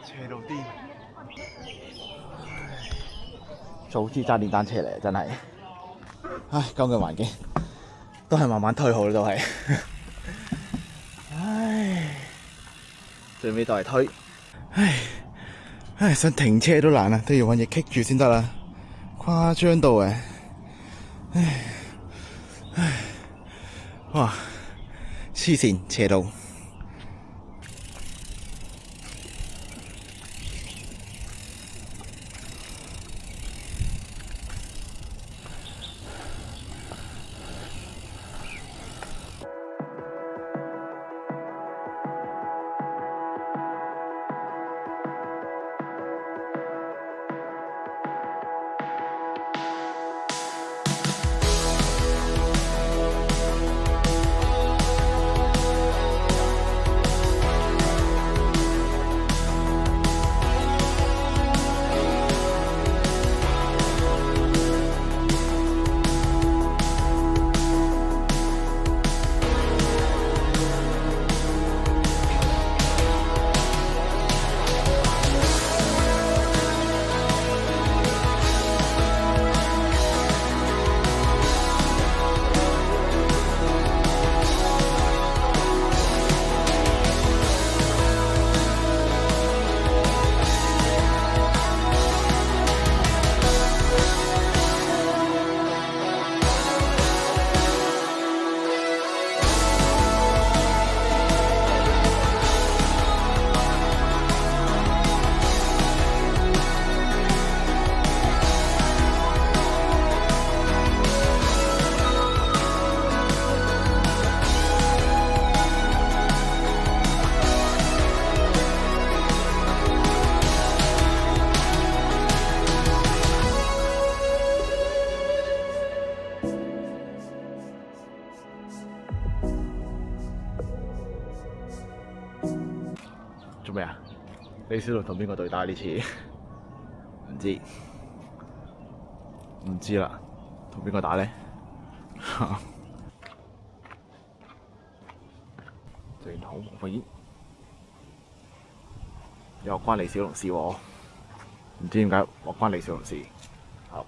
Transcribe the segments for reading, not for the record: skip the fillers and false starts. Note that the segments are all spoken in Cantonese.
斜到癲，早知揸電單車嚟真係，唉，咁嘅環境都係慢慢推好啦，都係，唉，最尾都係推，唉，想停車都難啊，都要揾嘢棘住先得啦，誇張到誒，哇，黐線斜到〜做咩啊？李小龍同邊個對打呢次？唔知啦，同邊個打咧？正好無非又關李小龍事喎，唔知點解我關李小龍事。好。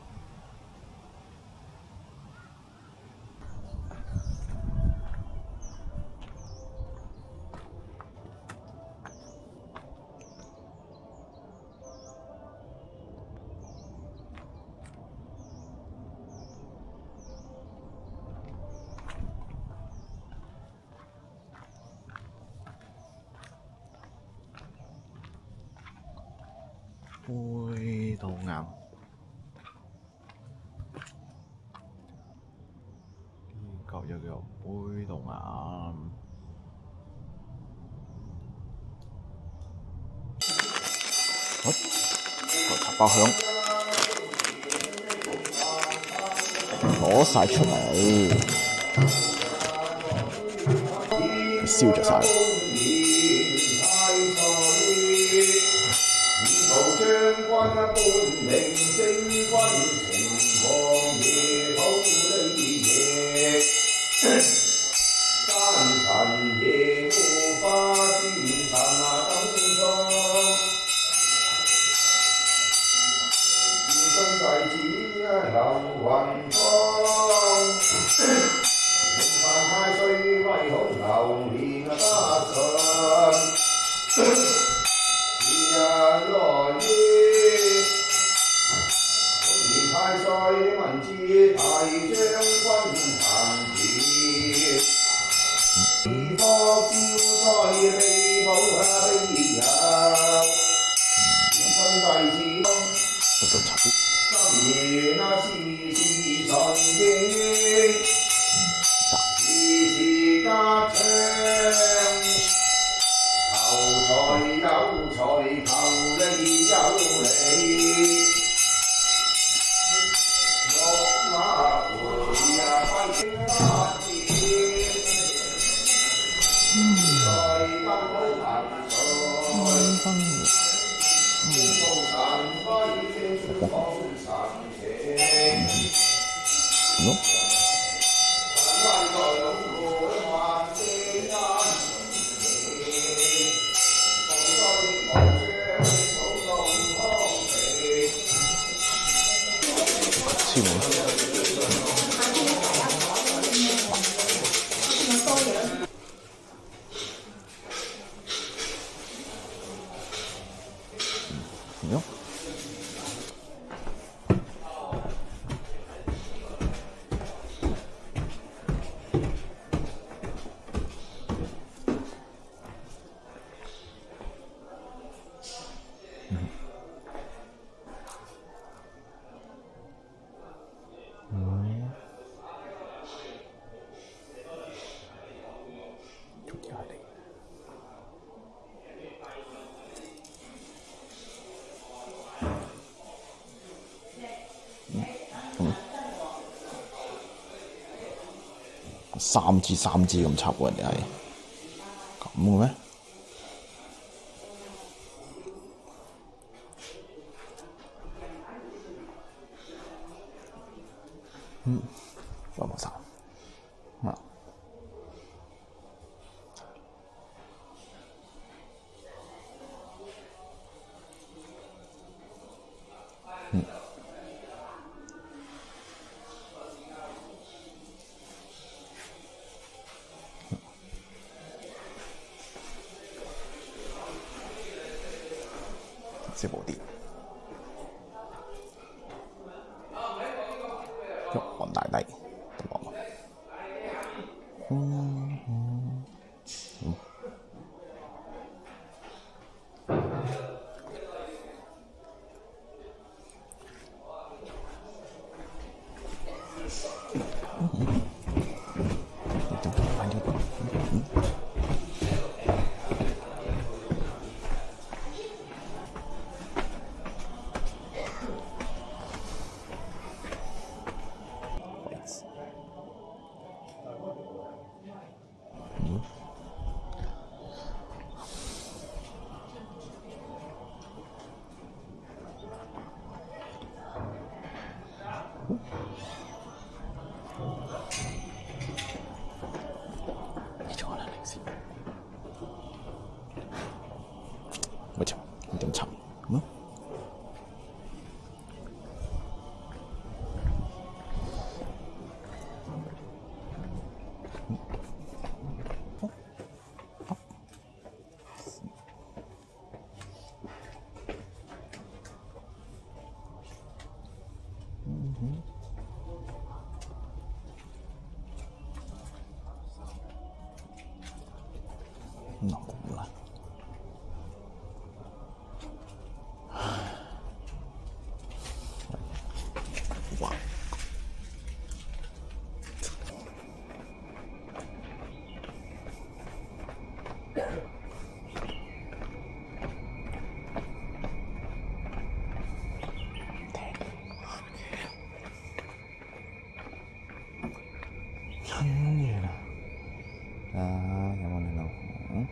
杯都啱，呢個又叫杯都啱。好，個茶包香，攞晒出嚟，燒咗晒。將軍一般名勝軍情狂野土地野，山塵野烏花仙塵燈裝，自信弟子流雲芳，平凡太歲唯恐流年不順。人來於年太歲文節大將軍行前，二科燒菜被保庇佑，自信弟子心願事事順應，事事家昌。求財有財，求利有利，落馬回歸發展，財得好行財，天高神輝，天高神情，神威在龍門萬世間。3支3支咁插喎，人哋係咁嘅咩？有冇散啊？少部啲，玉皇大帝，冇錯，點插？冇啦。哇！跟住啦，有冇你老公？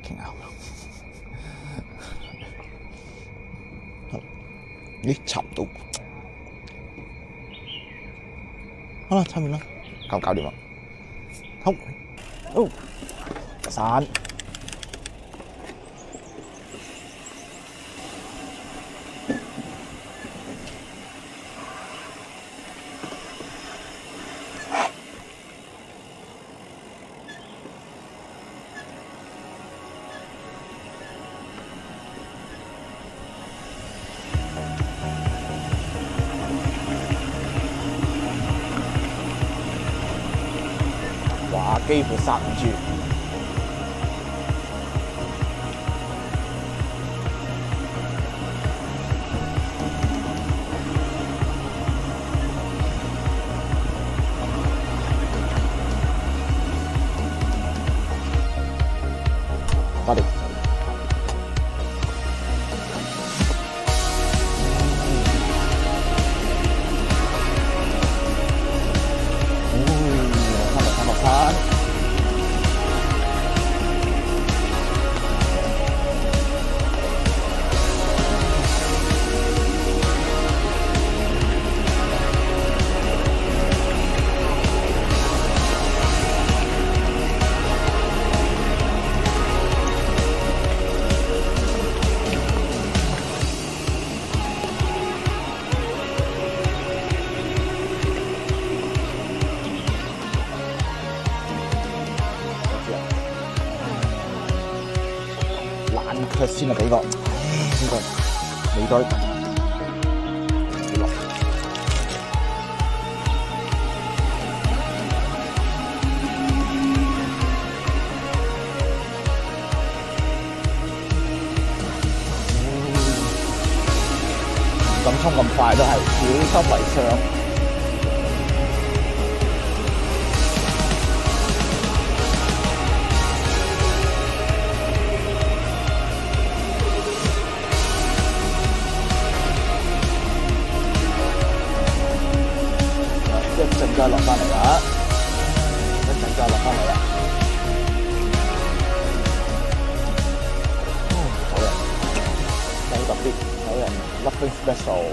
傾下咦，插唔到，好啦，差唔多啦，搞掂啦，好，散。哇！幾乎剎唔住，快啲！佢先啊俾個呢個尾堆落，咁衝咁快都係小心為上。翻嚟啦。好人，好特別，好人 Nothing Special。